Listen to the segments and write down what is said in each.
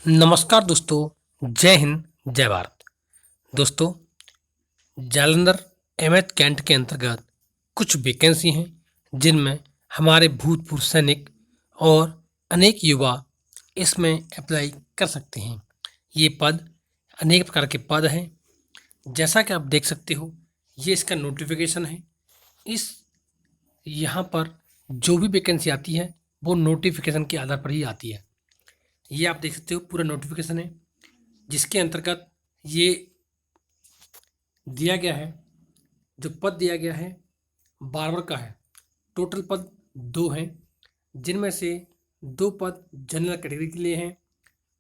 नमस्कार दोस्तों, जय हिंद, जय भारत। दोस्तों, जालंधर एमएच कैंट के अंतर्गत कुछ वैकेंसी हैं जिनमें हमारे भूतपूर्व सैनिक और अनेक युवा इसमें अप्लाई कर सकते हैं। ये पद अनेक प्रकार के पद हैं। जैसा कि आप देख सकते हो, ये इसका नोटिफिकेशन है। इस यहाँ पर जो भी वैकेंसी आती है वो नोटिफिकेशन के आधार पर ही आती है। ये आप देख सकते हो, पूरा नोटिफिकेशन है जिसके अंतर्गत ये दिया गया है। जो पद दिया गया है बारबर का है। टोटल पद 2 हैं, जिनमें से 2 पद जनरल कैटेगरी के लिए हैं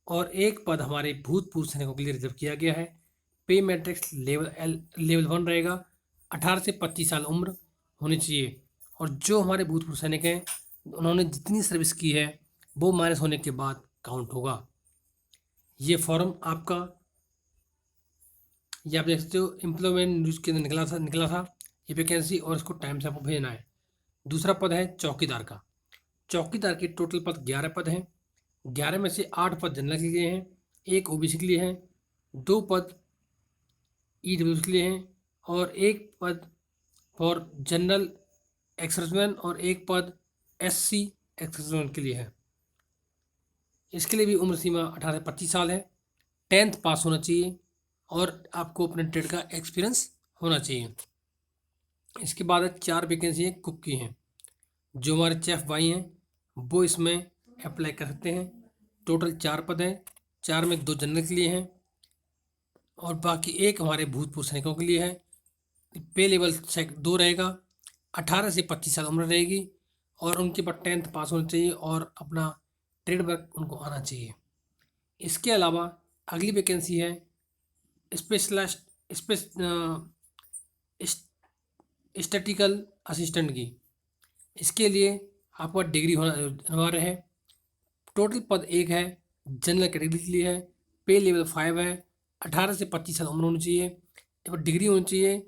और एक पद हमारे भूतपूर्व सैनिकों के लिए रिजर्व किया गया है। पे मैट्रिक्स लेवल 1 रहेगा। 18 से 25 साल उम्र होनी चाहिए और जो हमारे भूतपूर्व सैनिक हैं उन्होंने जितनी सर्विस की है वो माइनस होने के बाद काउंट होगा। ये फॉर्म आपका, ये आप देख सकते हो, एम्प्लॉयमेंट न्यूज़ के अंदर निकला था ये वैकेंसी, और इसको टाइम से आपको भेजना है। दूसरा पद है चौकीदार का। चौकीदार के टोटल पद 11 पद हैं। 11 में से 8 पद जनरल के लिए हैं, 1 ओबीसी के लिए हैं, 2 पद ईडब्ल्यू के लिए हैं और 1 पद फॉर जनरल एक्सर्विसमैन और 1 पद एससी एक्सर्विसमैन के लिए है। इसके लिए भी उम्र सीमा 18 से 25 साल है। 10th पास होना चाहिए और आपको अपने ट्रेड का एक्सपीरियंस होना चाहिए। इसके बाद 4 वैकेंसी कुक की हैं। जो हमारे चेफ भाई हैं वो इसमें अप्लाई कर सकते हैं। टोटल 4 पद हैं। 4 में 2 जनरल के लिए हैं और बाकी 1 हमारे भूतपूर्व सैनिकों के लिए है। पे लेवल 2 रहेगा। 18 से 25 साल उम्र रहेगी और उनके पास 10th पास होना चाहिए और अपना ट्रेड वर्क उनको आना चाहिए। इसके अलावा अगली वैकेंसी है स्पेशलिस्ट स्टैटिकल असिस्टेंट की। इसके लिए आपका डिग्री होना अनिवार्य है। टोटल पद 1 है, जनरल कैटेगरी के लिए है, पे लेवल 5 है। 18 से 25 साल उम्र होनी चाहिए और डिग्री होनी चाहिए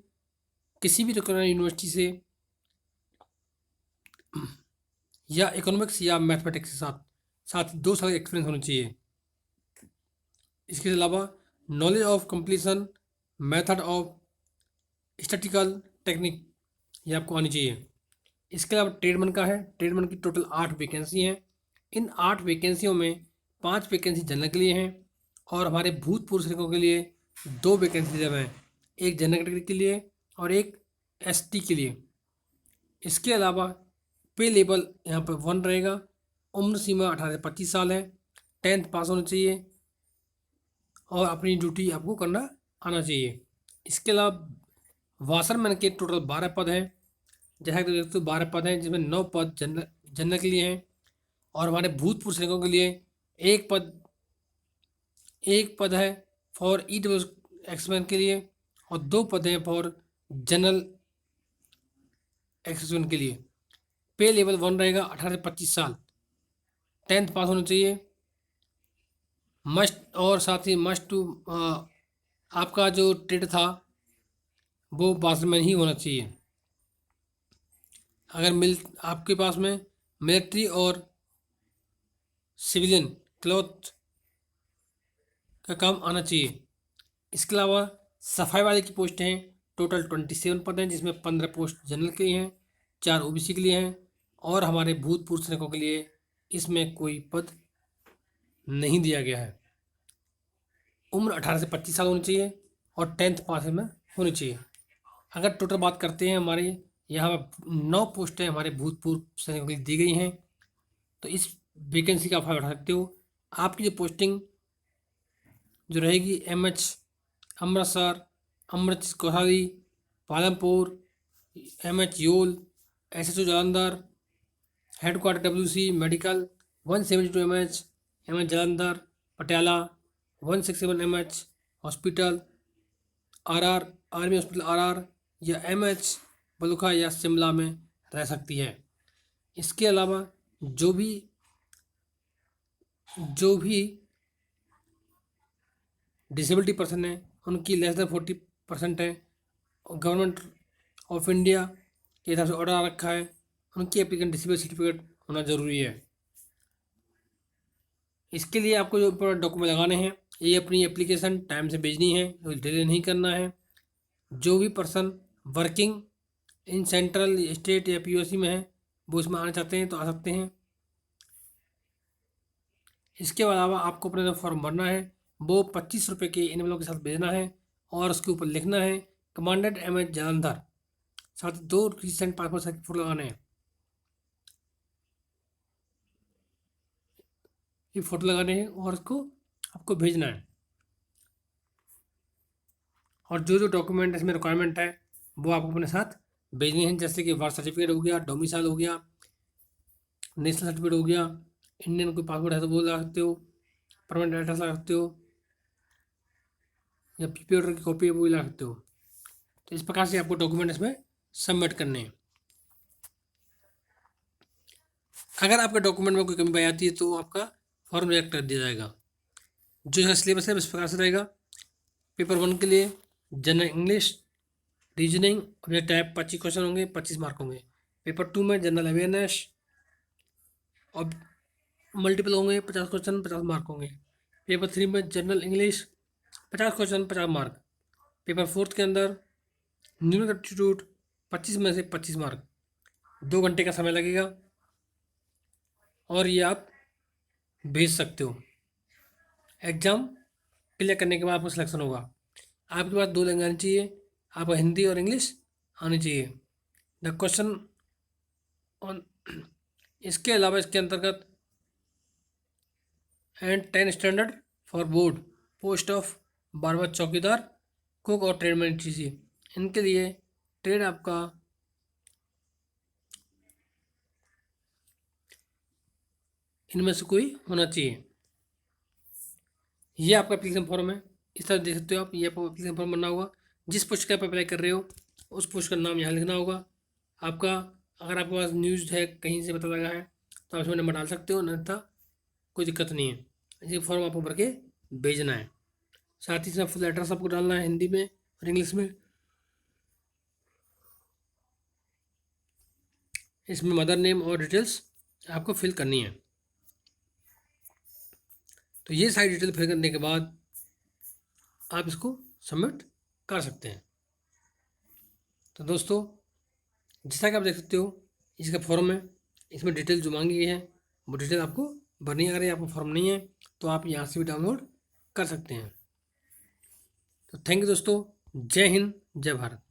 किसी भी रिकॉग्नाइज्ड यूनिवर्सिटी से या इकोनॉमिक्स या मैथमेटिक्स के साथ साथ 2 साल का एक्सपीरियंस होना चाहिए। इसके अलावा knowledge of completion method of statistical technique ये आपको आनी चाहिए। इसके अलावा ट्रेडमैन का है। ट्रेडमैन की टोटल 8 वैकेंसी हैं। इन 8 वैकेंसियों में 5 वैकेंसी जनरल के लिए हैं और हमारे भूतपूर्व सैनिकों के लिए 2 वैकेंसी जब हैं, एक जनरल कैटेगरी के लिए और एक एसटी के लिए। इसके अलावा पे लेवल यहाँ पर 1 रहेगा। उम्र सीमा 18 से 25 साल है। 10th पास होना चाहिए और अपनी ड्यूटी आपको करना आना चाहिए। इसके अलावा वाशरमैन के टोटल 12 पद हैं। जैसा कि देखते हो 12 पद हैं, जिसमें 9 पद जनरल के लिए हैं और हमारे भूतपूर्व सैनिकों के लिए एक पद है फॉर ईडब्ल्यू एक्समैन के लिए और 2 पद हैं फॉर जनरल एक्समैन के लिए। पे लेवल 1 रहेगा। 18 से 25 साल। 10th पास होना चाहिए मस्ट, और साथ ही मस्ट टू आपका जो ट्रेड था वो वाशरमैन ही होना चाहिए। अगर आपके पास में मिलिट्री और सिविलियन क्लॉथ का काम आना चाहिए। इसके अलावा सफाई वाले की पोस्ट हैं। टोटल 27 पद हैं, जिसमें 15 पोस्ट जनरल के लिए हैं, 4 ओबीसी के लिए हैं और हमारे भूतपूर्व सैनिकों के लिए इसमें कोई पद नहीं दिया गया है। उम्र 18 से 25 साल होनी चाहिए और 10th पास में होनी चाहिए। अगर टोटल बात करते हैं, हमारे यहाँ 9 पोस्टें हमारे भूतपूर्व सैनिकों के लिए दी गई हैं, तो इस वैकेंसी का फायदा उठा सकते हो। आपकी जो पोस्टिंग जो रहेगी एमएच अमृतसर, अमृत कोहाली, Palampur, MH Yol, SHO Jalandhar, headquarter WC medical 172 MH, MH Jalandhar, Patiala 167 MH hospital, RR army hospital RR या एमएच बलुखा या शिमला में रह सकती है। इसके अलावा जो भी डिसेबिलिटी पर्सन है उनकी लेस देन 40% है और गवर्नमेंट ऑफ इंडिया के हिसाब से ऑर्डर आ रखा है, उनकी एप्लीकेंट डिसेबल सर्टिफिकेट होना ज़रूरी है। इसके लिए आपको जो डॉक्यूमेंट लगाने हैं, ये अपनी एप्लीकेशन टाइम से भेजनी है, डिले नहीं करना है। जो भी person working in central state या पीओसी में है वो इसमें आना चाहते हैं तो आ सकते हैं। इसके अलावा आपको अपना जो फॉर्म भरना है वो 25 रुपये के इनवलॉप के साथ भेजना है और उसके ऊपर लिखना है कमांडेंट एम.एच. जालंधर, साथ ही 2 रिसेंट पासपोर्ट साइज फोटो लगाने हैं। ये फोटो लगाने हैं और उसको आपको भेजना है। और जो जो डॉक्यूमेंट इसमें रिक्वायरमेंट है वो आपको अपने साथ भेजने हैं, जैसे कि बर्थ सर्टिफिकेट हो गया, डोमिसाइल हो गया, नेशनल सर्टिफिकेट हो गया, इंडियन कोई पासपोर्ट है तो वो ला सकते हो, परमानेंट एड्रेस ला सकते हो, या पीपी ऑर्डर की कॉपी है वो भी ला सकते हो। तो इस प्रकार से आपको डॉक्यूमेंट इसमें सबमिट करने हैं। अगर आपके डॉक्यूमेंट में कोई कमी पाई जाती है तो आपका फॉर्म रिजेक्ट कर दिया जाएगा। जो है सिलेबस है इस प्रकार से रहेगा। पेपर 1 के लिए जनरल इंग्लिश, रीजनिंग और टाइप 25 क्वेश्चन होंगे, 25 मार्क होंगे। पेपर 2 में जनरल अवेयरनेस और मल्टीपल होंगे, 50 क्वेश्चन 50 मार्क होंगे। पेपर 3 में general English 50 question 50 mark. Paper 4 के अंदर न्यूमेरिकल एप्टीट्यूड 25 में से 25 मार्क। 2 घंटे का समय लगेगा और ये आप भेज सकते हो। एग्ज़ाम क्लियर करने के बाद आपको सिलेक्शन होगा। आपके पास 2 लैंग्वेज आनी चाहिए, आपको हिंदी और इंग्लिश आनी चाहिए। द क्वेश्चन ऑन इसके अलावा इसके अंतर्गत and 10 standard for board, post of barber, चौकीदार, कुक और ट्रेड मैन टीसी, इनके लिए ट्रेड आपका इनमें से कोई होना चाहिए। ये आपका एप्लीकेशन फॉर्म है, इस तरह देख सकते हो आप। ये आपको एप्लीकेशन फॉर्म बनना होगा। जिस पोस्ट का आप अप्लाई कर रहे हो उस पोस्ट का नाम यहाँ लिखना होगा आपका। अगर आपके पास न्यूज़ है कहीं से पता लगा है तो आप इसमें नंबर डाल सकते हो, अन्यथा कोई दिक्कत नहीं है। ये फॉर्म आपको भर के भेजना है। साथ ही साथ फुल एड्रेस आपको डालना है हिंदी में और इंग्लिश में। इसमें मदर नेम और डिटेल्स आपको फिल करनी है। तो ये सारी डिटेल फिल करने के बाद आप इसको सबमिट कर सकते हैं। तो दोस्तों, जैसा कि आप देख सकते हो इसका फॉर्म है, इसमें डिटेल जो मांगी गई है वो डिटेल आपको भरनी है। अगर ये आपको फॉर्म नहीं है तो आप यहाँ से भी डाउनलोड कर सकते हैं। तो थैंक यू दोस्तों। जय हिंद, जय भारत।